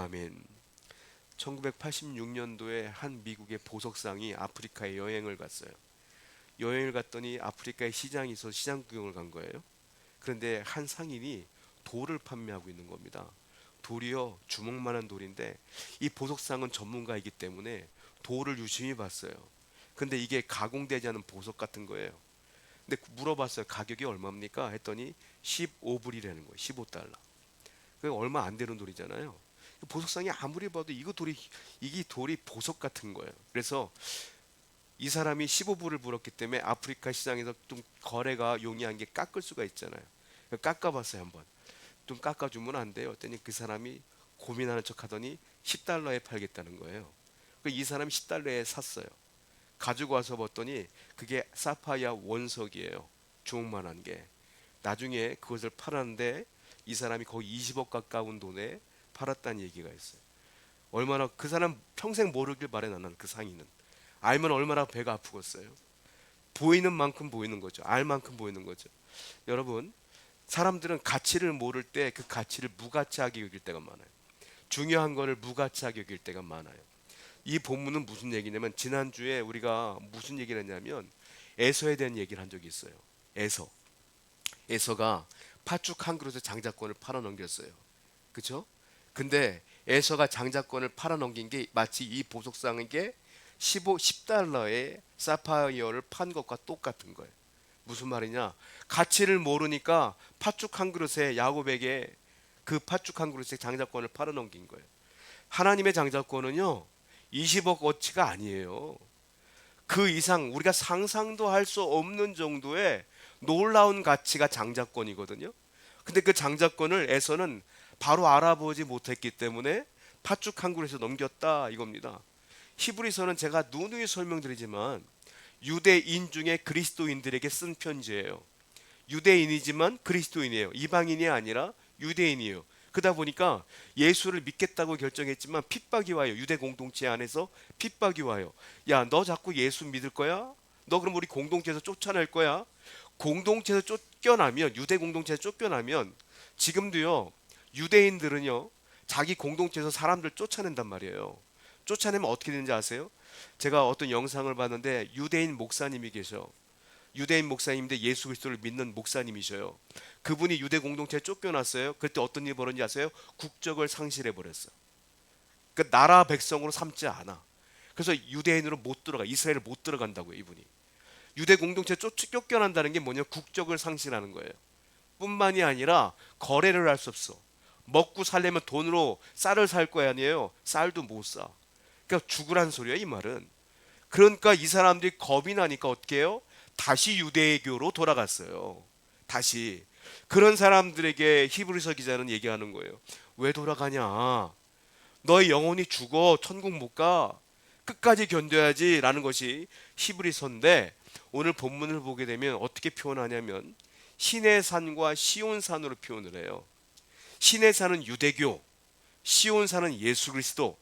아멘. 1986년도에 한 미국의 보석상이 아프리카에 여행을 갔어요. 여행을 갔더니 아프리카에 시장이 있어서 시장 구경을 간 거예요. 그런데 한 상인이 돌을 판매하고 있는 겁니다. 돌이요, 주먹만한 돌인데 이 보석상은 전문가이기 때문에 돌을 유심히 봤어요. 근데 이게 가공되지 않은 보석 같은 거예요. 근데 물어봤어요. 가격이 얼마입니까? 했더니 15불이라는 거예요. 15달러. 그 얼마 안 되는 돌이잖아요. 보석상이 아무리 봐도 이게 돌이 보석 같은 거예요. 그래서 이 사람이 15불을 불었기 때문에 아프리카 시장에서 좀 거래가 용이한 게 깎을 수가 있잖아요. 깎아봤어요. 한번 좀 깎아주면 안 돼요. 했더니 그 사람이 고민하는 척 하더니 10달러에 팔겠다는 거예요. 이 사람이 10달러에 샀어요. 가지고 와서 봤더니 그게 사파이어 원석이에요. 주먹만한 게. 나중에 그것을 팔았는데 이 사람이 거의 20억 가까운 돈에 팔았다는 얘기가 있어요. 얼마나 그 사람 평생 모르길 바래. 나는 그 상인은 알면 얼마나 배가 아프겠어요. 보이는 만큼 보이는 거죠. 알 만큼 보이는 거죠. 여러분, 사람들은 가치를 모를 때 그 가치를 무가치하게 여길 때가 많아요. 중요한 거를 무가치하게 여길 때가 많아요. 이 본문은 무슨 얘기냐면, 지난주에 우리가 무슨 얘기를 했냐면 에서에 대한 얘기를 한 적이 있어요. 에서가 팥죽 한 그릇에 장자권을 팔아넘겼어요. 그쵸? 근데 에서가 장자권을 팔아넘긴 게 마치 이 보석상에게 10달러에 사파이어를 판 것과 똑같은 거예요. 무슨 말이냐? 가치를 모르니까 팥죽 한 그릇에 야곱에게 그 팥죽 한 그릇에 장자권을 팔아넘긴 거예요. 하나님의 장자권은요, 20억 어치가 아니에요. 그 이상 우리가 상상도 할 수 없는 정도의 놀라운 가치가 장자권이거든요. 근데 그 장자권을 에서는 바로 알아보지 못했기 때문에 팥죽 한 그릇에서 넘겼다 이겁니다. 히브리서는 제가 누누이 설명드리지만 유대인 중에 그리스도인들에게 쓴 편지예요. 유대인이지만 그리스도인이에요. 이방인이 아니라 유대인이에요. 그러다 보니까 예수를 믿겠다고 결정했지만 핍박이 와요. 유대 공동체 안에서 핍박이 와요. 야, 너 자꾸 예수 믿을 거야? 너 그럼 우리 공동체에서 쫓아낼 거야? 공동체에서 쫓겨나면, 유대 공동체에서 쫓겨나면, 지금도요, 유대인들은요, 자기 공동체에서 사람들 쫓아낸단 말이에요. 쫓아내면 어떻게 되는지 아세요? 제가 어떤 영상을 봤는데 유대인 목사님이 계셔. 유대인 목사님인데 예수 그리스도를 믿는 목사님이셔요. 그분이 유대 공동체에 쫓겨났어요. 그때 어떤 일이 벌어진지 아세요? 국적을 상실해 버렸어. 그러니까 나라 백성으로 삼지 않아. 그래서 유대인으로 못 들어가. 이스라엘을 못 들어간다고요, 이분이. 유대 공동체에 쫓겨난다는 게 뭐냐? 국적을 상실하는 거예요. 뿐만이 아니라 거래를 할 수 없어. 먹고 살려면 돈으로 쌀을 살 거야 아니에요? 쌀도 못 사. 그러니까 죽으란 소리야, 이 말은. 그러니까 이 사람들이 겁이 나니까 어떻게 해요? 다시 유대교로 돌아갔어요. 다시. 그런 사람들에게 히브리서 기자는 얘기하는 거예요. 왜 돌아가냐? 너의 영혼이 죽어. 천국 못 가. 끝까지 견뎌야지 라는 것이 히브리서인데, 오늘 본문을 보게 되면 어떻게 표현하냐면 신의 산과 시온산으로 표현을 해요. 신의 산은 유대교, 시온산은 예수 그리스도.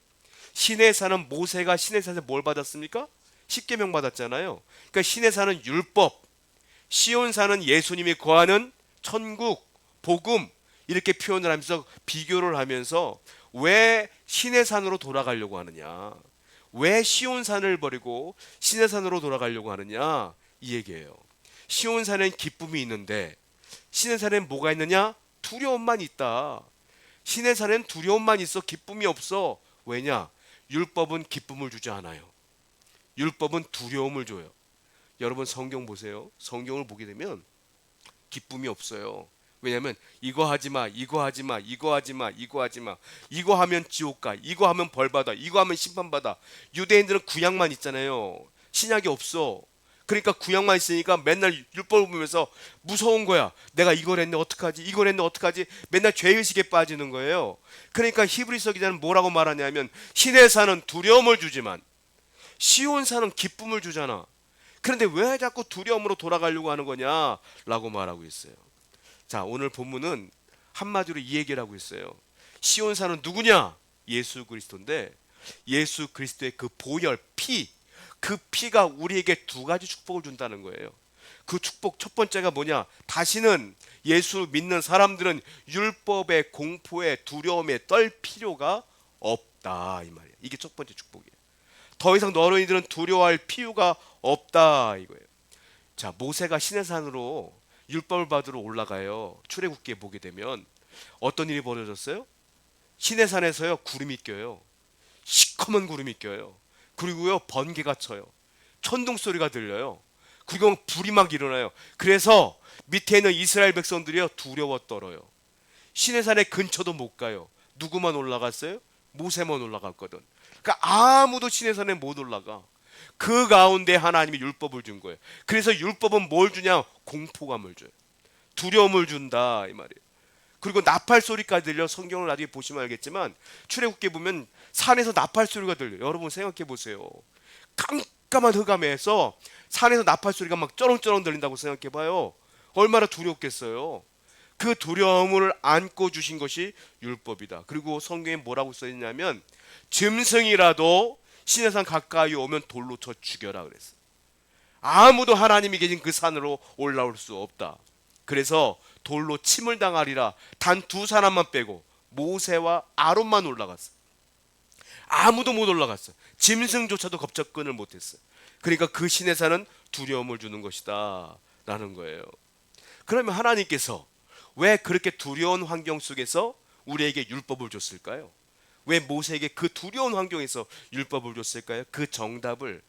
신의 산은 모세가 신의 산에서 뭘 받았습니까? 십계명 받았잖아요. 그러니까 신의 산은 율법, 시온 산은 예수님이 거하는 천국, 복음, 이렇게 표현을 하면서 비교를 하면서 왜 신의 산으로 돌아가려고 하느냐, 왜 시온 산을 버리고 신의 산으로 돌아가려고 하느냐, 이 얘기예요. 시온 산엔 기쁨이 있는데 신의 산엔 뭐가 있느냐? 두려움만 있다. 신의 산엔 두려움만 있어. 기쁨이 없어. 왜냐? 율법은 기쁨을 주지 않아요. 율법은 두려움을 줘요. 여러분, 성경 보세요. 성경을 보게 되면 기쁨이 없어요. 왜냐하면 이거 하지 마, 이거 하지 마, 이거 하지 마, 이거 하지 마. 이거 하면 지옥 가, 이거 하면 벌 받아, 이거 하면 심판 받아. 유대인들은 구약만 있잖아요. 신약이 없어. 그러니까 구약만 있으니까 맨날 율법을 보면서 무서운 거야. 내가 이걸 했네 어떡하지, 이걸 했네 어떡하지. 맨날 죄의식에 빠지는 거예요. 그러니까 히브리서 기자는 뭐라고 말하냐면 신의 산은 두려움을 주지만 시온산은 기쁨을 주잖아. 그런데 왜 자꾸 두려움으로 돌아가려고 하는 거냐라고 말하고 있어요. 자, 오늘 본문은 한마디로 이 얘기를 하고 있어요. 시온산은 누구냐? 예수 그리스도인데, 예수 그리스도의 그 보혈 피, 그 피가 우리에게 두 가지 축복을 준다는 거예요. 그 축복 첫 번째가 뭐냐? 다시는 예수 믿는 사람들은 율법의 공포에 두려움에 떨 필요가 없다 이 말이에요. 이게 첫 번째 축복이에요. 더 이상 너희들은 두려워할 필요가 없다 이거예요. 자, 모세가 시내산으로 율법을 받으러 올라가요. 출애굽기에 보게 되면 어떤 일이 벌어졌어요? 시내산에서요 구름이 껴요. 시커먼 구름이 껴요. 그리고요 번개가 쳐요. 천둥 소리가 들려요. 그리고 불이 막 일어나요. 그래서 밑에 있는 이스라엘 백성들이요 두려워 떨어요. 시내산의 근처도 못 가요. 누구만 올라갔어요? 모세만 올라갔거든. 그러니까 아무도 시내산에 못 올라가. 그 가운데 하나님이 율법을 준 거예요. 그래서 율법은 뭘 주냐? 공포감을 줘요. 두려움을 준다 이 말이에요. 그리고 나팔 소리까지 들려. 성경을 나중에 보시면 알겠지만 출애굽기에 보면 산에서 나팔 소리가 들려요. 여러분 생각해 보세요. 깜깜한 흑암에서 산에서 나팔 소리가 막 쩌렁쩌렁 들린다고 생각해 봐요. 얼마나 두렵겠어요. 그 두려움을 안고 주신 것이 율법이다. 그리고 성경에 뭐라고 써 있냐면 짐승이라도 시내산 가까이 오면 돌로 쳐 죽여라 그랬어. 아무도 하나님이 계신 그 산으로 올라올 수 없다. 그래서 돌로 침을 당하리라. 단 두 사람만 빼고 모세와 아론만 올라갔어. 아무도 못 올라갔어. 짐승조차도 겁접근을 못했어. 그러니까 그 시내산은 두려움을 주는 것이다 라는 거예요. 그러면 하나님께서 왜 그렇게 두려운 환경 속에서 우리에게 율법을 줬을까요? 왜 모세에게 그 두려운 환경에서 율법을 줬을까요? 그 정답을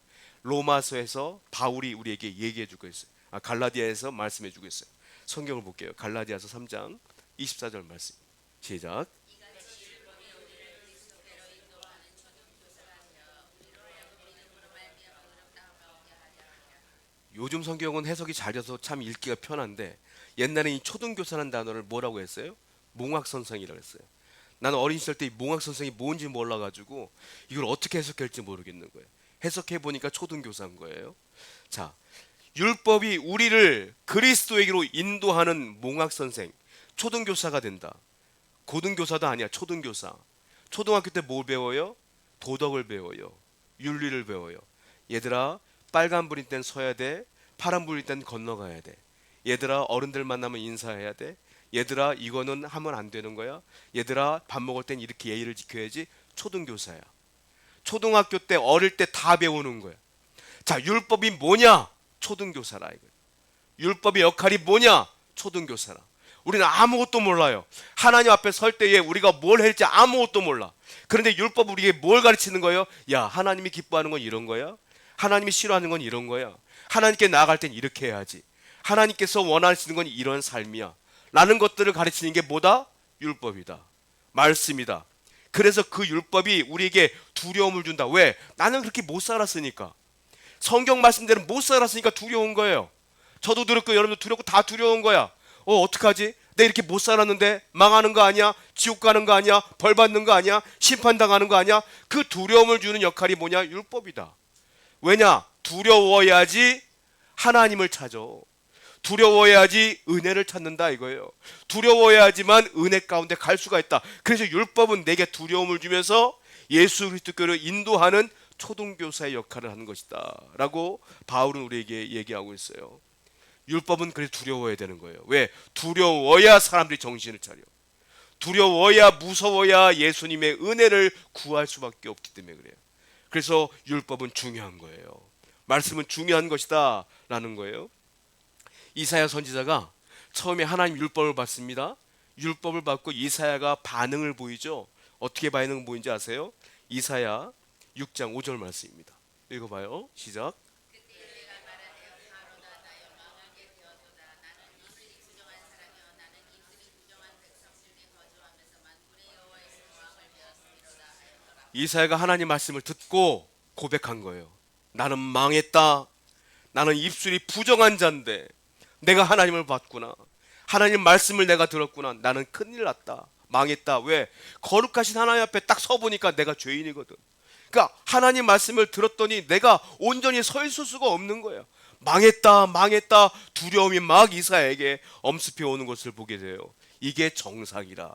로마서에서 바울이 우리에게 얘기해 주고 있어요. 갈라디아에서 말씀해 주고 있어요. 성경을 볼게요. 갈라디아서 3장 24절 말씀. 시작. 요즘 성경은 해석이 잘돼서 참 읽기가 편한데 옛날에 이 초등교사라는 단어를 뭐라고 했어요? 몽학선생이라고 했어요. 나는 어린 시절 때 이 몽학선생이 뭔지 몰라가지고 이걸 어떻게 해석할지 모르겠는 거예요. 해석해 보니까 초등교사인 거예요. 자, 율법이 우리를 그리스도에게로 인도하는 몽학선생, 초등교사가 된다. 고등교사도 아니야. 초등교사. 초등학교 때 뭘 배워요? 도덕을 배워요. 윤리를 배워요. 얘들아, 빨간불일 땐 서야 돼. 파란불일 땐 건너가야 돼. 얘들아, 어른들 만나면 인사해야 돼. 얘들아, 이거는 하면 안 되는 거야. 얘들아, 밥 먹을 땐 이렇게 예의를 지켜야지. 초등교사야. 초등학교 때 어릴 때 다 배우는 거야. 자, 율법이 뭐냐? 초등교사라 이거야. 율법의 역할이 뭐냐? 초등교사라. 우리는 아무것도 몰라요. 하나님 앞에 설 때에 우리가 뭘 할지 아무것도 몰라. 그런데 율법 우리에게 뭘 가르치는 거예요? 야, 하나님이 기뻐하는 건 이런 거야. 하나님이 싫어하는 건 이런 거야. 하나님께 나아갈 땐 이렇게 해야지. 하나님께서 원하시는 건 이런 삶이야. 라는 것들을 가르치는 게 뭐다? 율법이다. 말씀이다. 그래서 그 율법이 우리에게 두려움을 준다. 왜? 나는 그렇게 못 살았으니까. 성경 말씀대로 못 살았으니까 두려운 거예요. 저도 두렵고 여러분도 두렵고 다 두려운 거야. 어떡하지? 내가 이렇게 못 살았는데 망하는 거 아니야? 지옥 가는 거 아니야? 벌 받는 거 아니야? 심판당하는 거 아니야? 그 두려움을 주는 역할이 뭐냐? 율법이다. 왜냐? 두려워야지 하나님을 찾아. 두려워야지 은혜를 찾는다 이거예요. 두려워야지만 은혜 가운데 갈 수가 있다. 그래서 율법은 내게 두려움을 주면서 예수 그리스도께로 인도하는 초등교사의 역할을 하는 것이다 라고 바울은 우리에게 얘기하고 있어요. 율법은 그래서 두려워야 되는 거예요. 왜? 두려워야 사람들이 정신을 차려. 두려워야 무서워야 예수님의 은혜를 구할 수밖에 없기 때문에 그래요. 그래서 율법은 중요한 거예요. 말씀은 중요한 것이다 라는 거예요. 이사야 선지자가 처음에 하나님 율법을 받습니다. 율법을 받고 이사야가 반응을 보이죠. 어떻게 반응을 보이는지 아세요? 이사야 6장 5절 말씀입니다. 읽어봐요. 시작. 이사야가 하나님 말씀을 듣고 고백한 거예요. 나는 망했다. 나는 입술이 부정한 자인데 내가 하나님을 봤구나. 하나님 말씀을 내가 들었구나. 나는 큰일 났다. 망했다. 왜? 거룩하신 하나님 앞에 딱 서보니까 내가 죄인이거든. 그러니까 하나님 말씀을 들었더니 내가 온전히 서 있을 수가 없는 거예요. 망했다. 망했다. 두려움이 막 이사야에게 엄습해 오는 것을 보게 돼요. 이게 정상이라.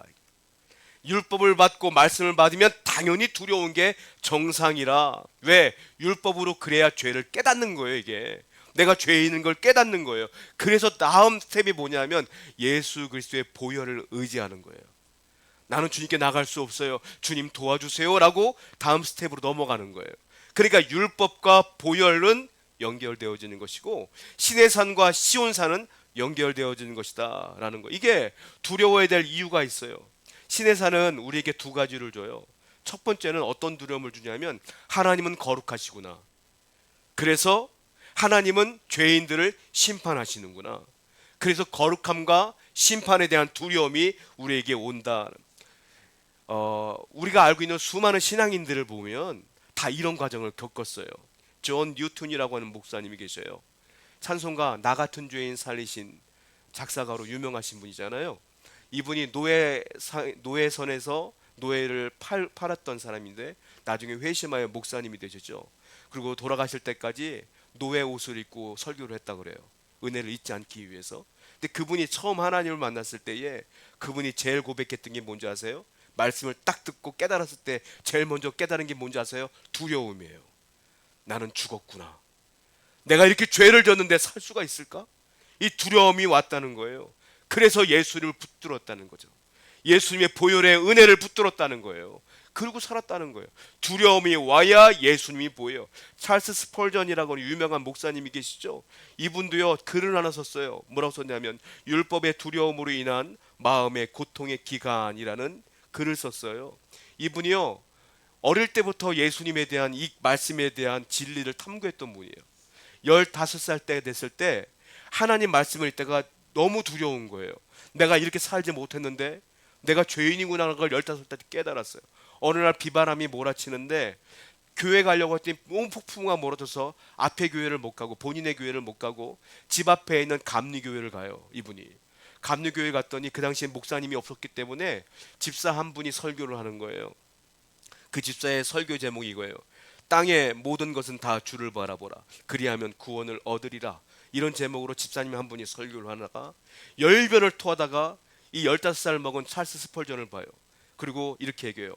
율법을 받고 말씀을 받으면 당연히 두려운 게 정상이라. 왜? 율법으로 그래야 죄를 깨닫는 거예요. 이게 내가 죄인인 걸 깨닫는 거예요. 그래서 다음 스텝이 뭐냐면 예수 그리스도의 보혈을 의지하는 거예요. 나는 주님께 나갈 수 없어요. 주님 도와주세요. 라고 다음 스텝으로 넘어가는 거예요. 그러니까 율법과 보혈은 연결되어지는 것이고 시내산과 시온산은 연결되어지는 것이다 라는 거. 이게 두려워야 될 이유가 있어요. 시내산은 우리에게 두 가지를 줘요. 첫 번째는 어떤 두려움을 주냐면 하나님은 거룩하시구나. 그래서 하나님은 죄인들을 심판하시는구나. 그래서 거룩함과 심판에 대한 두려움이 우리에게 온다. 우리가 알고 있는 수많은 신앙인들을 보면 다 이런 과정을 겪었어요. 존 뉴턴이라고 하는 목사님이 계셔요. 찬송가 나 같은 죄인 살리신 작사가로 유명하신 분이잖아요. 이분이 노예선에서 노예를 팔았던 사람인데 나중에 회심하여 목사님이 되셨죠. 그리고 돌아가실 때까지 노예 옷을 입고 설교를 했다 그래요. 은혜를 잊지 않기 위해서. 근데 그분이 처음 하나님을 만났을 때에 그분이 제일 고백했던 게 뭔지 아세요? 말씀을 딱 듣고 깨달았을 때 제일 먼저 깨달은 게 뭔지 아세요? 두려움이에요. 나는 죽었구나. 내가 이렇게 죄를 졌는데 살 수가 있을까? 이 두려움이 왔다는 거예요. 그래서 예수를 붙들었다는 거죠. 예수님의 보혈의 은혜를 붙들었다는 거예요. 그리고 살았다는 거예요. 두려움이 와야 예수님이 보여요. 찰스 스펄전이라고 유명한 목사님이 계시죠. 이분도요 글을 하나 썼어요. 뭐라고 썼냐면 율법의 두려움으로 인한 마음의 고통의 기간이라는 글을 썼어요. 이분이요 어릴 때부터 예수님에 대한 이 말씀에 대한 진리를 탐구했던 분이에요. 15살 때 됐을 때 하나님 말씀을 읽다가 너무 두려운 거예요. 내가 이렇게 살지 못했는데 내가 죄인이구나 하는 걸 15살 때 깨달았어요. 어느 날 비바람이 몰아치는데 교회 가려고 했더니 온 폭풍우가 몰아쳐서 앞에 교회를 못 가고 본인의 교회를 못 가고 집 앞에 있는 감리교회를 가요. 이분이 감리교회 갔더니 그 당시에 목사님이 없었기 때문에 집사 한 분이 설교를 하는 거예요. 그 집사의 설교 제목이 이거예요. 땅의 모든 것은 다 주를 바라보라. 그리하면 구원을 얻으리라. 이런 제목으로 집사님 한 분이 설교를 하다가 열변을 토하다가 이 15살 먹은 찰스 스펄전을 봐요. 그리고 이렇게 얘기해요.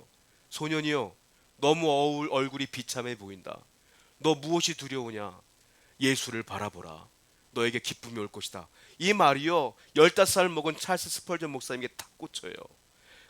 소년이여 너무 얼굴이 비참해 보인다. 너 무엇이 두려우냐? 예수를 바라보라. 너에게 기쁨이 올 것이다. 이 말이요 15살 먹은 찰스 스펄전 목사님에게 탁 꽂혀요.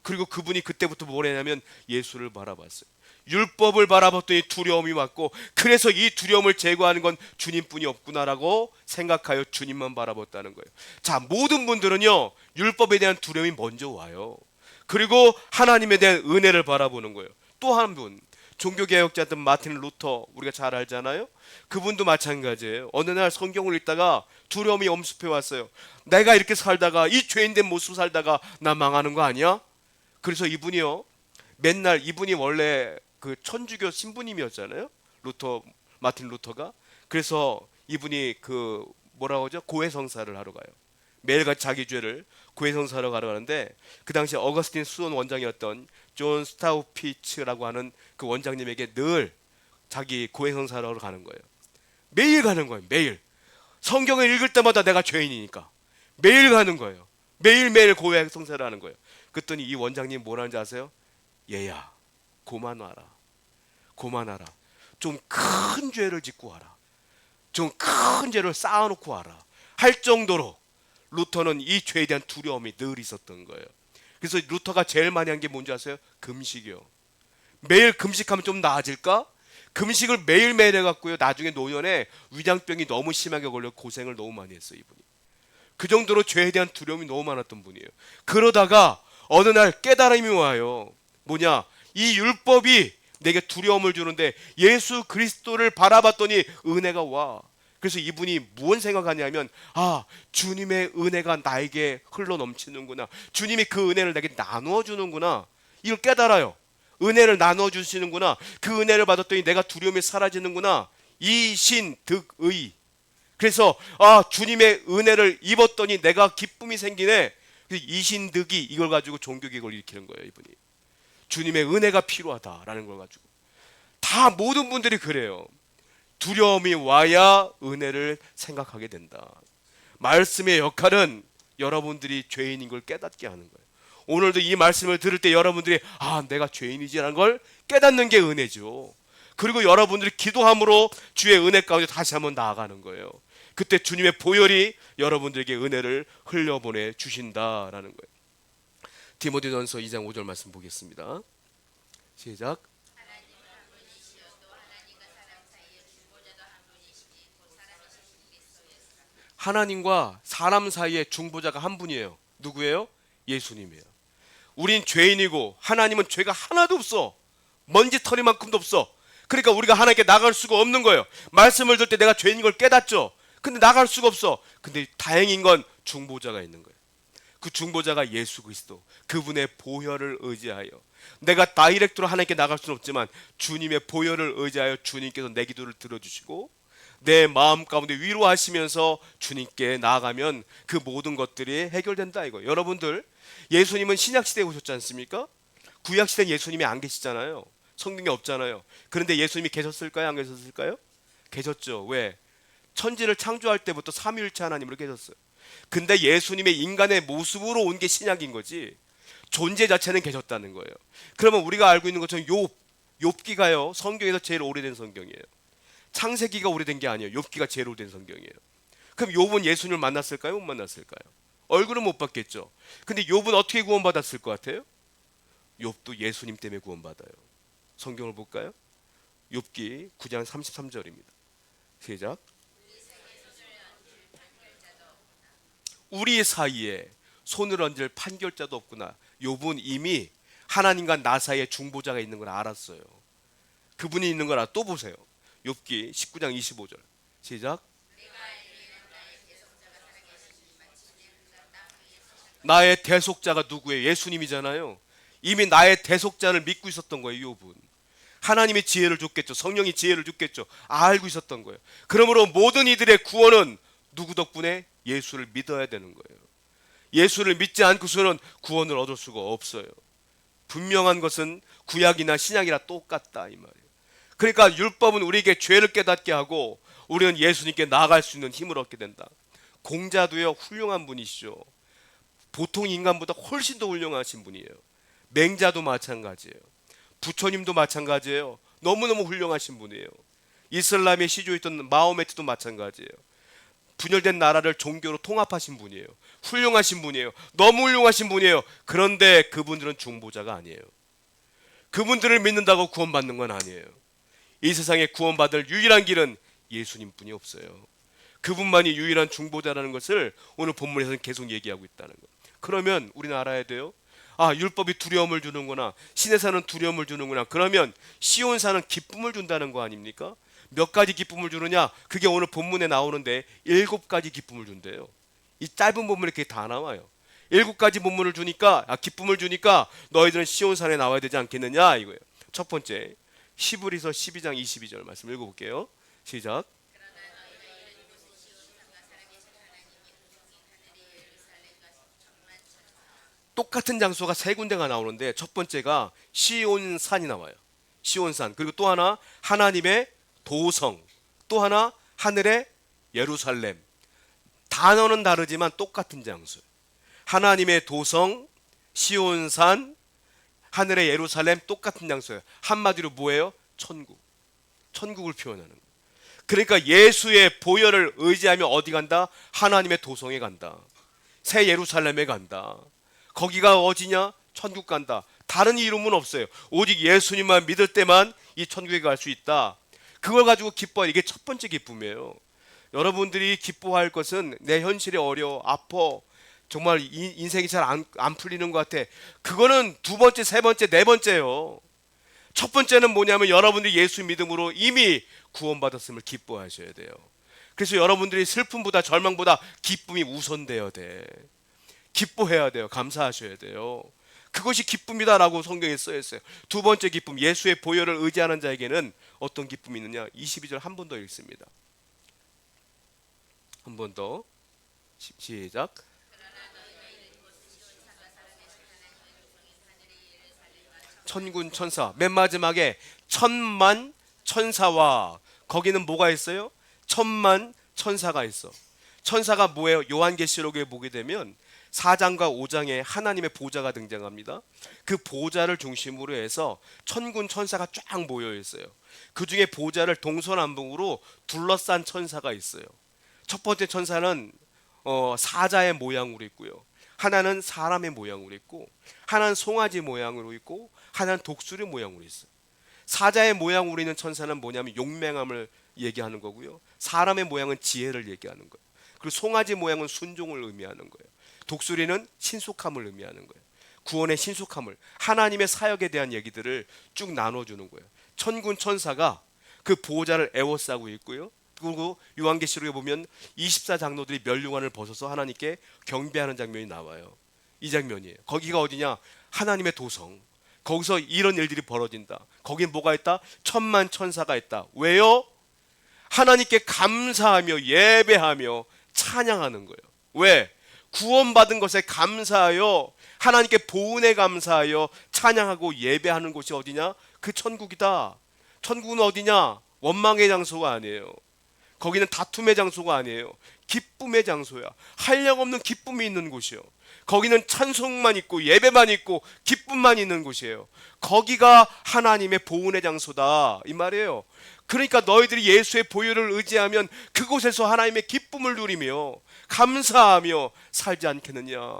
그리고 그분이 그때부터 뭘 했냐면 예수를 바라봤어요. 율법을 바라봤더니 두려움이 왔고 그래서 이 두려움을 제거하는 건 주님뿐이 없구나라고 생각하여 주님만 바라봤다는 거예요. 자, 모든 분들은요 율법에 대한 두려움이 먼저 와요. 그리고 하나님에 대한 은혜를 바라보는 거예요. 또 한 분 종교개혁자였던 마틴 루터 우리가 잘 알잖아요. 그분도 마찬가지예요. 어느 날 성경을 읽다가 두려움이 엄습해 왔어요. 내가 이렇게 살다가 이 죄인된 모습 살다가 나 망하는 거 아니야? 그래서 이분이요 맨날 이분이 원래 그 천주교 신부님이었잖아요. 마틴 루터가. 그래서 이분이 그 뭐라고 하죠? 고해성사를 하러 가요. 매일같이 자기 죄를 고해성사로 가러 가는데 그 당시 어거스틴 수원 원장이었던 존 스타우피츠라고 하는 그 원장님에게 늘 자기 고해성사를 하러 가는 거예요. 매일 가는 거예요. 매일. 성경을 읽을 때마다 내가 죄인이니까 매일 가는 거예요. 매일매일 고해성사를 하는 거예요. 그랬더니 이 원장님 뭐라는지 아세요? 얘야 고만와라. 고만하라. 좀 큰 죄를 짓고 와라. 좀 큰 죄를 쌓아놓고 와라. 할 정도로 루터는 이 죄에 대한 두려움이 늘 있었던 거예요. 그래서 루터가 제일 많이 한 게 뭔지 아세요? 금식이요. 매일 금식하면 좀 나아질까? 금식을 매일매일 해갖고요 나중에 노년에 위장병이 너무 심하게 걸려 고생을 너무 많이 했어요. 이분이. 그 정도로 죄에 대한 두려움이 너무 많았던 분이에요. 그러다가 어느 날 깨달음이 와요. 뭐냐? 이 율법이 내게 두려움을 주는데 예수 그리스도를 바라봤더니 은혜가 와. 그래서 이분이 무슨 생각하냐면 주님의 은혜가 나에게 흘러 넘치는구나. 주님이 그 은혜를 내게 나누어 주는구나. 이걸 깨달아요. 은혜를 나누어 주시는구나. 그 은혜를 받았더니 내가 두려움이 사라지는구나. 이신득의. 그래서 주님의 은혜를 입었더니 내가 기쁨이 생기네. 이신득이 이걸 가지고 종교개혁을 일으키는 거예요. 이분이. 주님의 은혜가 필요하다라는 걸 가지고. 다 모든 분들이 그래요. 두려움이 와야 은혜를 생각하게 된다. 말씀의 역할은 여러분들이 죄인인 걸 깨닫게 하는 거예요. 오늘도 이 말씀을 들을 때 여러분들이 내가 죄인이지라는 걸 깨닫는 게 은혜죠. 그리고 여러분들이 기도함으로 주의 은혜 가운데 다시 한번 나아가는 거예요. 그때 주님의 보혈이 여러분들에게 은혜를 흘려보내 주신다라는 거예요. 디모데전서 2장 5절 말씀 보겠습니다. 시작. 하나님과 사람 사이의 중보자가 한 분이에요. 누구예요? 예수님이에요. 우린 죄인이고 하나님은 죄가 하나도 없어. 먼지털이만큼도 없어. 그러니까 우리가 하나님께 나갈 수가 없는 거예요. 말씀을 들을 때 내가 죄인인 걸 깨닫죠. 근데 나갈 수가 없어. 근데 다행인 건 중보자가 있는 거예요. 그 중보자가 예수 그리스도, 그분의 보혈을 의지하여, 내가 다이렉트로 하나님께 나갈 수는 없지만 주님의 보혈을 의지하여 주님께서 내 기도를 들어주시고 내 마음 가운데 위로하시면서 주님께 나아가면 그 모든 것들이 해결된다 이거예요. 여러분들, 예수님은 신약시대에 오셨지 않습니까? 구약시대는 예수님이 안 계시잖아요. 성경에 없잖아요. 그런데 예수님이 계셨을까요? 안 계셨을까요? 계셨죠. 왜? 천지를 창조할 때부터 삼위일체 하나님으로 계셨어요. 근데 예수님의 인간의 모습으로 온 게 신약인 거지, 존재 자체는 계셨다는 거예요. 그러면 우리가 알고 있는 것처럼 욥기가요, 성경에서 제일 오래된 성경이에요. 창세기가 오래된 게 아니에요. 욥기가 제일 오래된 성경이에요. 그럼 욥은 예수님을 만났을까요? 못 만났을까요? 얼굴은 못 봤겠죠. 근데 욥은 어떻게 구원받았을 것 같아요? 욥도 예수님 때문에 구원받아요. 성경을 볼까요? 욥기 9장 33절입니다. 시작. 우리 사이에 손을 얹을 판결자도 없구나. 욥은 이미 하나님과 나 사이에 중보자가 있는 걸 알았어요. 그분이 있는 걸 알아. 또 보세요. 욥기 19장 25절. 시작. 나의 대속자가 누구예요? 예수님이잖아요. 이미 나의 대속자를 믿고 있었던 거예요. 욥은 하나님이 지혜를 줬겠죠. 성령이 지혜를 줬겠죠. 알고 있었던 거예요. 그러므로 모든 이들의 구원은 누구 덕분에? 예수를 믿어야 되는 거예요. 예수를 믿지 않고서는 구원을 얻을 수가 없어요. 분명한 것은 구약이나 신약이나 똑같다 이 말이에요. 그러니까 율법은 우리에게 죄를 깨닫게 하고 우리는 예수님께 나아갈 수 있는 힘을 얻게 된다. 공자도요, 훌륭한 분이시죠. 보통 인간보다 훨씬 더 훌륭하신 분이에요. 맹자도 마찬가지예요. 부처님도 마찬가지예요. 너무너무 훌륭하신 분이에요. 이슬람의 시조였던 마호메트도 마찬가지예요. 분열된 나라를 종교로 통합하신 분이에요. 훌륭하신 분이에요. 너무 훌륭하신 분이에요. 그런데 그분들은 중보자가 아니에요. 그분들을 믿는다고 구원받는 건 아니에요. 이 세상에 구원받을 유일한 길은 예수님뿐이 없어요. 그분만이 유일한 중보자라는 것을 오늘 본문에서는 계속 얘기하고 있다는 것. 그러면 우리는 알아야 돼요. 아, 율법이 두려움을 주는구나. 시내사는 두려움을 주는구나. 그러면 시온사는 기쁨을 준다는 거 아닙니까? 몇 가지 기쁨을 주느냐? 그게 오늘 본문에 나오는데 7가지 기쁨을 준대요. 이 짧은 본문에 그게 다 나와요. 7가지 본문을 주니까, 기쁨을 주니까 너희들은 시온산에 나와야 되지 않겠느냐 이거예요. 첫 번째, 히브리서 12장 22절 말씀 읽어볼게요. 시작. 똑같은 장소가 세 군데가 나오는데 첫 번째가 시온산이 나와요. 시온산. 그리고 또 하나 하나님의 도성, 또 하나 하늘의 예루살렘. 단어는 다르지만 똑같은 장소예요. 하나님의 도성, 시온산, 하늘의 예루살렘, 똑같은 장소예요. 한마디로 뭐예요? 천국. 천국을 표현하는 거예요. 그러니까 예수의 보혈을 의지하며 어디 간다? 하나님의 도성에 간다. 새 예루살렘에 간다. 거기가 어디냐? 천국 간다. 다른 이름은 없어요. 오직 예수님만 믿을 때만 이 천국에 갈 수 있다. 그걸 가지고 기뻐해. 이게 첫 번째 기쁨이에요. 여러분들이 기뻐할 것은 내 현실이 어려워, 아파, 정말 인생이 잘 안 풀리는 것 같아. 그거는 두 번째, 세 번째, 네 번째요. 첫 번째는 뭐냐면 여러분들이 예수 믿음으로 이미 구원받았음을 기뻐하셔야 돼요. 그래서 여러분들이 슬픔보다 절망보다 기쁨이 우선되어야 돼. 기뻐해야 돼요. 감사하셔야 돼요. 그것이 기쁨이다라고 성경에 써 있어요. 두 번째 기쁨, 예수의 보혈을 의지하는 자에게는 어떤 기쁨이 있느냐? 22절 한 번 더 읽습니다. 한 번 더. 시작. 천군 천사. 맨 마지막에 천만 천사와, 거기는 뭐가 있어요? 천만 천사가 있어. 천사가 뭐예요? 요한계시록에 보게 되면 4장과 5장에 하나님의 보좌가 등장합니다. 그 보좌를 중심으로 해서 천군 천사가 쫙 모여 있어요. 그 중에 보좌를 동서남북으로 둘러싼 천사가 있어요. 첫 번째 천사는 사자의 모양으로 있고요. 하나는 사람의 모양으로 있고, 하나는 송아지 모양으로 있고, 하나는 독수리 모양으로 있어요. 사자의 모양으로 있는 천사는 뭐냐면 용맹함을 얘기하는 거고요. 사람의 모양은 지혜를 얘기하는 거예요. 그리고 송아지 모양은 순종을 의미하는 거예요. 독수리는 신속함을 의미하는 거예요. 구원의 신속함을, 하나님의 사역에 대한 얘기들을 쭉 나눠주는 거예요. 천군 천사가 그 보호자를 에워싸고 있고요. 그리고 요한계시록에 보면 24장로들이 멸류관을 벗어서 하나님께 경배하는 장면이 나와요. 이 장면이에요. 거기가 어디냐? 하나님의 도성. 거기서 이런 일들이 벌어진다. 거기에 뭐가 있다? 천만 천사가 있다. 왜요? 하나님께 감사하며 예배하며 찬양하는 거예요. 왜? 구원받은 것에 감사하여, 하나님께 보은에 감사하여 찬양하고 예배하는 곳이 어디냐? 그 천국이다. 천국은 어디냐? 원망의 장소가 아니에요. 거기는 다툼의 장소가 아니에요. 기쁨의 장소야. 한량없는 기쁨이 있는 곳이요. 거기는 찬송만 있고 예배만 있고 기쁨만 있는 곳이에요. 거기가 하나님의 보은의 장소다, 이 말이에요. 그러니까 너희들이 예수의 보혈을 의지하면 그곳에서 하나님의 기쁨을 누리며 감사하며 살지 않겠느냐.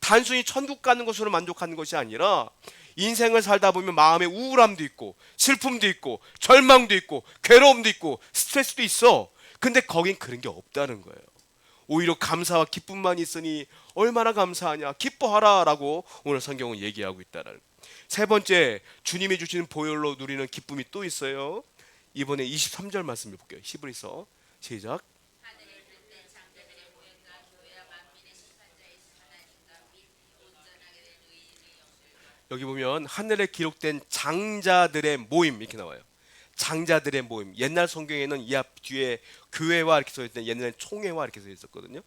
단순히 천국 가는 것으로 만족하는 것이 아니라 인생을 살다 보면 마음에 우울함도 있고 슬픔도 있고 절망도 있고 괴로움도 있고 스트레스도 있어. 근데 거긴 그런 게 없다는 거예요. 오히려 감사와 기쁨만 있으니 얼마나 감사하냐, 기뻐하라 라고 오늘 성경은 얘기하고 있다는. 세 번째, 주님이 주시는 보혈로 누리는 기쁨이 또 있어요. 이번에 23절 말씀을 볼게요. 히브리서 시작. 여기 보면 하늘에 기록된 장자들의 모임 이렇게 나와요. 장자들의 모임. 옛날 성경에는 이 앞 뒤에 교회와 이렇게 써 있을 때 옛날엔 총회와 이렇게 써 있었거든요.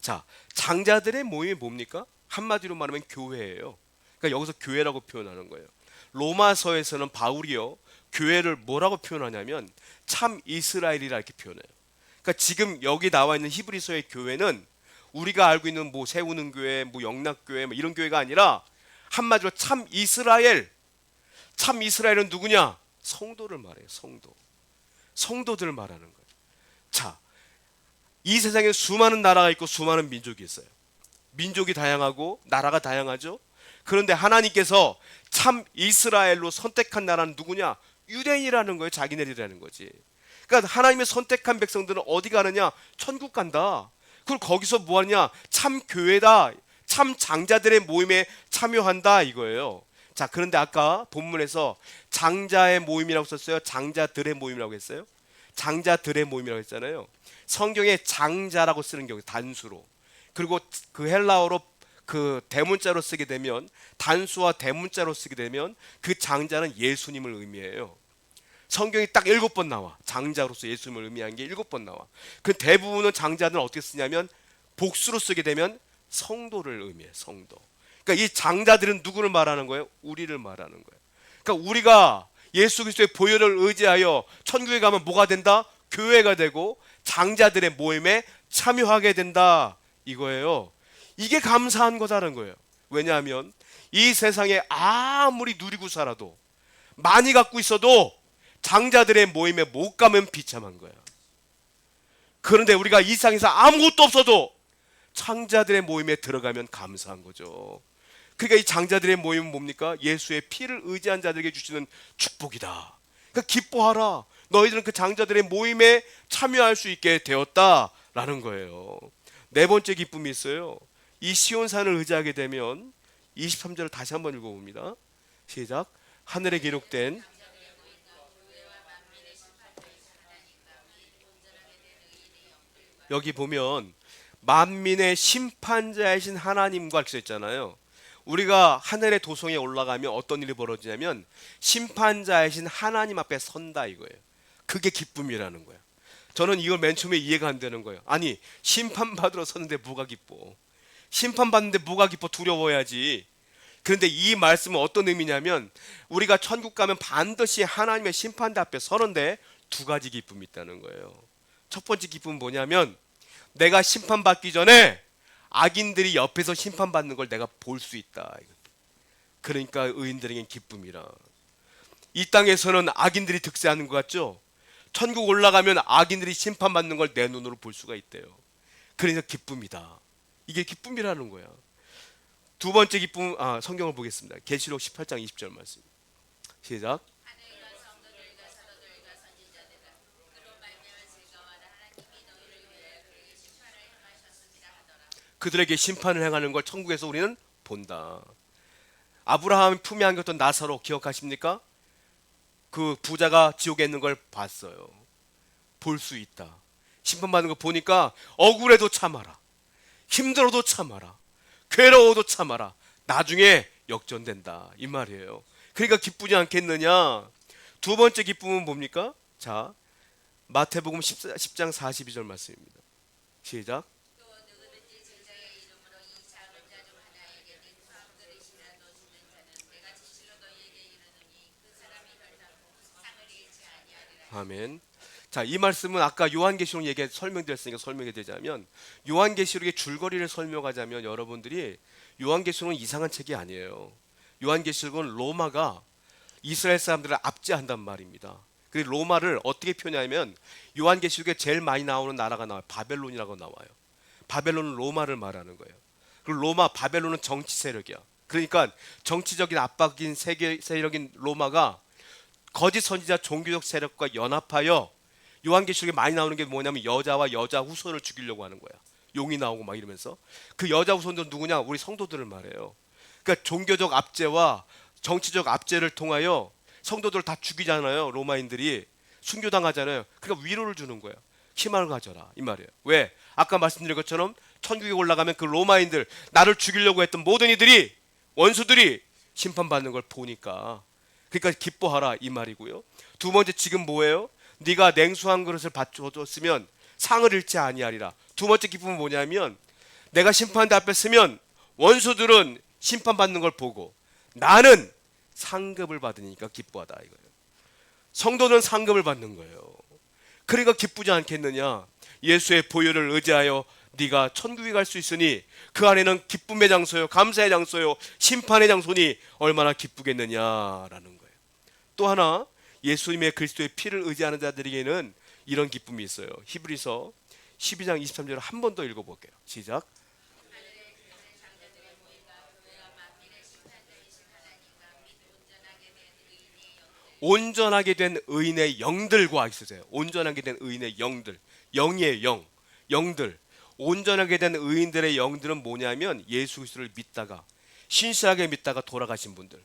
자, 장자들의 모임이 뭡니까? 한마디로 말하면 교회예요. 그러니까 여기서 교회라고 표현하는 거예요. 로마서에서는 바울이요, 교회를 뭐라고 표현하냐면 참 이스라엘이라 이렇게 표현해요. 그러니까 지금 여기 나와 있는 히브리서의 교회는 우리가 알고 있는 뭐 세우는 교회, 뭐 영락교회 뭐 이런 교회가 아니라 한마디로 참 이스라엘. 참 이스라엘은 누구냐? 성도를 말해요. 성도들을 말하는 거예요. 자, 이 세상에 수많은 나라가 있고 수많은 민족이 있어요. 민족이 다양하고 나라가 다양하죠. 그런데 하나님께서 참 이스라엘로 선택한 나라는 누구냐? 유대인이라는 거예요. 자기네들이라는 거지. 그러니까 하나님의 선택한 백성들은 어디 가느냐? 천국 간다. 그리고 거기서 뭐하냐? 참 교회다. 참 장자들의 모임에 참여한다 이거예요. 자, 그런데 아까 본문에서 장자의 모임이라고 썼어요? 장자들의 모임이라고 했어요? 장자들의 모임이라고 했잖아요. 성경에 장자라고 쓰는 경우 단수로, 그리고 그 헬라어로 그 대문자로 쓰게 되면, 단수와 대문자로 쓰게 되면 그 장자는 예수님을 의미해요. 성경이 딱 7번 나와. 장자로서 예수님을 의미한 게 7번 나와. 그 대부분은 장자는 어떻게 쓰냐면 복수로 쓰게 되면 성도를 의미해. 성도. 그러니까 이 장자들은 누구를 말하는 거예요? 우리를 말하는 거예요. 그러니까 우리가 예수 그리스도의 보혈을 의지하여 천국에 가면 뭐가 된다? 교회가 되고 장자들의 모임에 참여하게 된다 이거예요. 이게 감사한 거다라는 거예요. 왜냐하면 이 세상에 아무리 누리고 살아도, 많이 갖고 있어도 장자들의 모임에 못 가면 비참한 거예요. 그런데 우리가 이 세상에서 아무것도 없어도 장자들의 모임에 들어가면 감사한 거죠. 그러니까 이 장자들의 모임은 뭡니까? 예수의 피를 의지한 자들에게 주시는 축복이다. 그러니까 기뻐하라. 너희들은 그 장자들의 모임에 참여할 수 있게 되었다라는 거예요. 네 번째 기쁨이 있어요. 이 시온산을 의지하게 되면 23절을 다시 한번 읽어봅니다. 시작. 하늘에 기록된 여기 보면 만민의 심판자이신 하나님과 이렇게 써있잖아요. 우리가 하늘의 도성에 올라가면 어떤 일이 벌어지냐면 심판자이신 하나님 앞에 선다 이거예요. 그게 기쁨이라는 거예요. 저는 이걸 맨 처음에 이해가 안 되는 거예요. 아니, 심판받으러 섰는데 뭐가 기뻐? 심판받는데 뭐가 기뻐? 두려워야지. 그런데 이 말씀은 어떤 의미냐면 우리가 천국 가면 반드시 하나님의 심판대 앞에 서는데 두 가지 기쁨이 있다는 거예요. 첫 번째 기쁨은 뭐냐면 내가 심판받기 전에 악인들이 옆에서 심판받는 걸 내가 볼 수 있다. 그러니까 의인들에겐 기쁨이라. 이 땅에서는 악인들이 득세하는 것 같죠? 천국 올라가면 악인들이 심판받는 걸 내 눈으로 볼 수가 있대요. 그래서 기쁨이다. 이게 기쁨이라는 거야. 두 번째 기쁨, 성경을 보겠습니다. 계시록 18장 20절 말씀. 시작. 그들에게 심판을 행하는 걸 천국에서 우리는 본다. 아브라함 품에 안겼던 나사로 기억하십니까? 그 부자가 지옥에 있는 걸 봤어요. 볼 수 있다. 심판받는 거 보니까 억울해도 참아라. 힘들어도 참아라. 괴로워도 참아라. 나중에 역전된다. 이 말이에요. 그러니까 기쁘지 않겠느냐? 두 번째 기쁨은 뭡니까? 자, 마태복음 10장 42절 말씀입니다. 시작. 아멘. 자, 이 말씀은 아까 요한계시록 얘기 설명드렸으니까 설명해 드리자면, 요한계시록의 줄거리를 설명하자면 여러분들이, 요한계시록은 이상한 책이 아니에요. 요한계시록은 로마가 이스라엘 사람들을 압제한단 말입니다. 그리고 로마를 어떻게 표현하냐면, 요한계시록에 제일 많이 나오는 나라가 나와요. 바벨론이라고 나와요. 바벨론은 로마를 말하는 거예요. 그리고 로마, 바벨론은 정치 세력이야. 그러니까 정치적인 압박인 세계 세력인 로마가 거짓 선지자 종교적 세력과 연합하여, 요한계시록에 많이 나오는 게 뭐냐면 여자와 여자 후손을 죽이려고 하는 거야. 용이 나오고 막 이러면서. 그 여자 후손들은 누구냐? 우리 성도들을 말해요. 그러니까 종교적 압제와 정치적 압제를 통하여 성도들을 다 죽이잖아요. 로마인들이 순교당하잖아요. 그러니까 위로를 주는 거예요. 희망을 가져라 이 말이에요. 왜? 아까 말씀드린 것처럼 천국에 올라가면 그 로마인들, 나를 죽이려고 했던 모든 이들이, 원수들이 심판받는 걸 보니까, 그러니까 기뻐하라 이 말이고요. 두 번째, 지금 뭐예요? 네가 냉수 한 그릇을 받줬으면 상을 잃지 아니하리라. 두 번째 기쁨은 뭐냐면, 내가 심판대 앞에 서면 원수들은 심판받는 걸 보고 나는 상급을 받으니까 기뻐하다 이거예요. 성도는 상급을 받는 거예요. 그러니까 기쁘지 않겠느냐? 예수의 보혈을 의지하여 네가 천국에 갈 수 있으니 그 안에는 기쁨의 장소요, 감사의 장소요, 심판의 장소니 얼마나 기쁘겠느냐라는 거예요. 또 하나, 예수님의 그리스도의 피를 의지하는 자들에게는 이런 기쁨이 있어요. 히브리서 12장 23절을 한 번 더 읽어볼게요. 시작. 온전하게 된 의인의 영들과 있으세요. 온전하게 된 의인의 영들, 영이의 영, 영들. 온전하게 된 의인들의 영들은 뭐냐면, 예수 그리스도를 믿다가, 신실하게 믿다가 돌아가신 분들,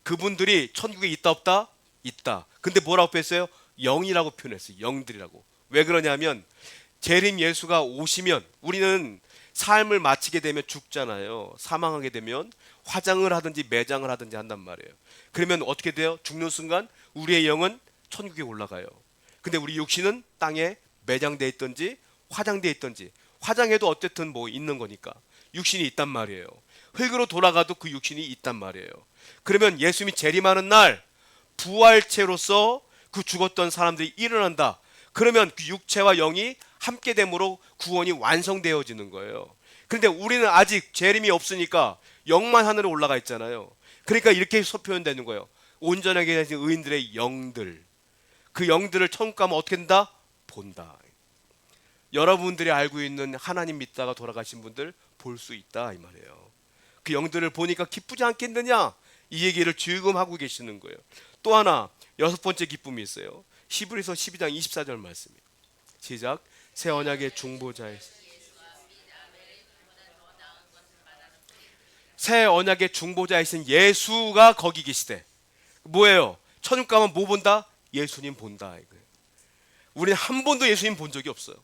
그분들이 천국에 있다 없다? 있다. 근데 뭐라고 표현했어요? 영이라고 표현했어요. 영들이라고. 왜 그러냐면, 재림 예수가 오시면 우리는 삶을 마치게 되면 죽잖아요. 사망하게 되면 화장을 하든지 매장을 하든지 한단 말이에요. 그러면 어떻게 돼요? 죽는 순간 우리의 영은 천국에 올라가요. 근데 우리 육신은 땅에 매장돼 있든지 화장돼 있든지, 화장해도 어쨌든 뭐 있는 거니까 육신이 있단 말이에요. 흙으로 돌아가도 그 육신이 있단 말이에요. 그러면 예수님이 재림하는 날 부활체로서 그 죽었던 사람들이 일어난다. 그러면 그 육체와 영이 함께 됨으로 구원이 완성되어지는 거예요. 그런데 우리는 아직 재림이 없으니까 영만 하늘에 올라가 있잖아요. 그러니까 이렇게 표현되는 거예요. 온전하게 된 의인들의 영들, 그 영들을 천국 가면 어떻게 된다? 본다. 여러분들이 알고 있는 하나님 믿다가 돌아가신 분들 볼 수 있다 이 말이에요. 그 영들을 보니까 기쁘지 않겠느냐? 이 얘기를 지금 하고 계시는 거예요. 또 하나, 여섯 번째 기쁨이 있어요. 히브리서 12장 24절 말씀이에요. 시작. 새 언약의 중보자의, 새 언약의 중보자이신 예수가 거기 계시대. 뭐예요? 천국 가면 뭐 본다? 예수님 본다 이거예요. 우리는 한 번도 예수님 본 적이 없어요.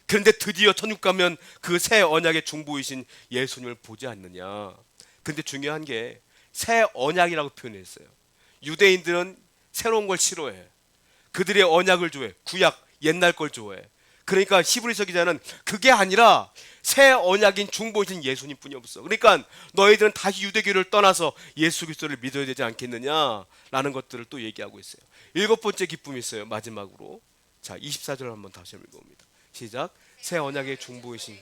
그런데 드디어 천국 가면 그 새 언약의 중보이신 예수님을 보지 않느냐. 근데 중요한 게 새 언약이라고 표현했어요. 유대인들은 새로운 걸 싫어해. 그들의 언약을 좋아해. 구약 옛날 걸 좋아해. 그러니까 히브리서 기자는 그게 아니라 새 언약인 중보이신 예수님뿐이 없어. 그러니까 너희들은 다시 유대교를 떠나서 예수 그리스도를 믿어야 되지 않겠느냐라는 것들을 또 얘기하고 있어요. 일곱 번째 기쁨이 있어요. 마지막으로. 자, 24절 한번 다시 읽어봅니다. 시작. 새 언약의 중보이신,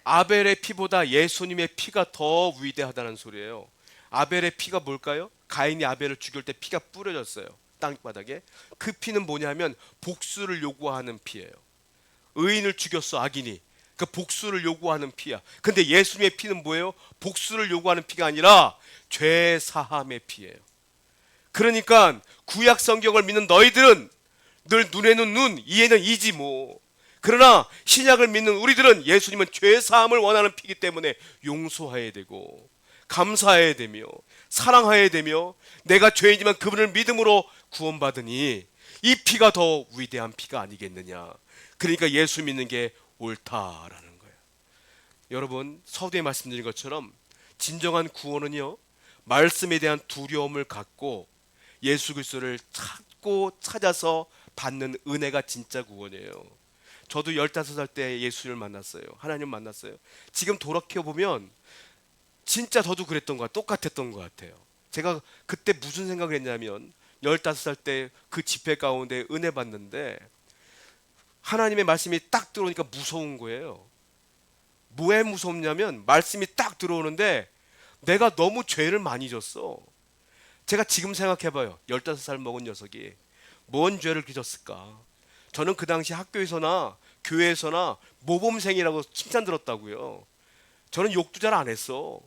아벨의 피보다 예수님의 피가 더 위대하다는 소리예요. 아벨의 피가 뭘까요? 가인이 아벨을 죽일 때 피가 뿌려졌어요. 땅바닥에. 그 피는 뭐냐면 복수를 요구하는 피예요. 의인을 죽였어, 악인이. 그 복수를 요구하는 피야. 근데 예수님의 피는 뭐예요? 복수를 요구하는 피가 아니라 죄 사함의 피예요. 그러니까 구약 성경을 믿는 너희들은 늘 눈에는 눈, 이에는 이지 뭐. 그러나 신약을 믿는 우리들은 예수님은 죄 사함을 원하는 피이기 때문에 용서해야 되고 감사해야 되며 사랑해야 되며 거내가 죄인이지만 그분을 믿음으로 구원받으니 이 피가 더 위대한 피가 아니겠느냐. 그러니까 예수 믿는 게 옳다라는 거예요. 여러분, 서두에 말씀드린 것처럼 진정한 구원은요, 말씀에 대한 두려움을 갖고 예수 그리스도를 찾고 찾아서 받는 은혜가 진짜 구원이에요. 저도 15살 때 예수를 만났어요. 하나님 만났어요. 지금 돌이켜보면 진짜 저도 그랬던 것 같아요. 똑같았던 것 같아요. 제가 그때 무슨 생각을 했냐면 15살 때 그 집회 가운데 은혜 받는데 하나님의 말씀이 딱 들어오니까 무서운 거예요. 뭐에 무섭냐면 말씀이 딱 들어오는데 내가 너무 죄를 많이 졌어. 제가 지금 생각해봐요. 15살 먹은 녀석이 뭔 죄를 지었을까. 저는 그 당시 학교에서나 교회에서나 모범생이라고 칭찬 들었다고요. 저는 욕도 잘 안 했어.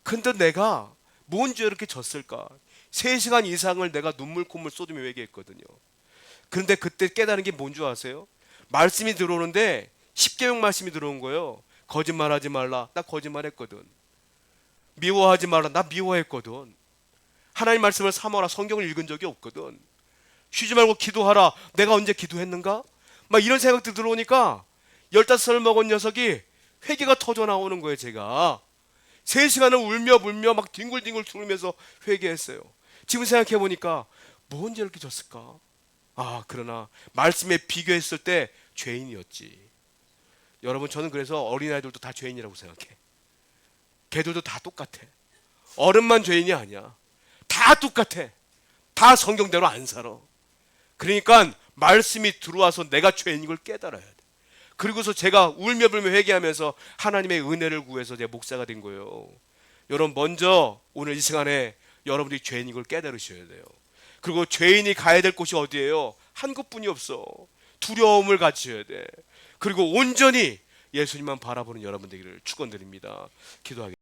근데 내가 뭔 죄를 이렇게 졌을까. 3시간 이상을 내가 눈물 콧물 쏟으며 회개했거든요. 그런데 그때 깨달은 게 뭔 줄 아세요? 말씀이 들어오는데 10계명 말씀이 들어온 거예요. 거짓말하지 말라. 나 거짓말했거든. 미워하지 말라. 나 미워했거든. 하나님 말씀을 삼아라. 성경을 읽은 적이 없거든. 쉬지 말고 기도하라. 내가 언제 기도했는가? 막 이런 생각들 들어오니까 15살 먹은 녀석이 회개가 터져 나오는 거예요. 제가 3시간을 울며 불며 막 뒹굴뒹굴 두르면서 회개했어요. 지금 생각해보니까 뭔 죄를 이렇게 졌을까? 그러나 말씀에 비교했을 때 죄인이었지. 여러분, 저는 그래서 어린아이들도 다 죄인이라고 생각해. 걔들도 다 똑같아. 어른만 죄인이 아니야. 다 똑같아. 다 성경대로 안 살아. 그러니까 말씀이 들어와서 내가 죄인인 걸 깨달아야 돼. 그리고서 제가 울며 불며 회개하면서 하나님의 은혜를 구해서 제 목사가 된 거예요. 여러분, 먼저 오늘 이 시간에 여러분들이 죄인인 걸 깨달으셔야 돼요. 그리고 죄인이 가야 될 곳이 어디예요? 한 곳뿐이 없어. 두려움을 가지셔야 돼. 그리고 온전히 예수님만 바라보는 여러분 되기를 축원드립니다. 기도하겠습니다.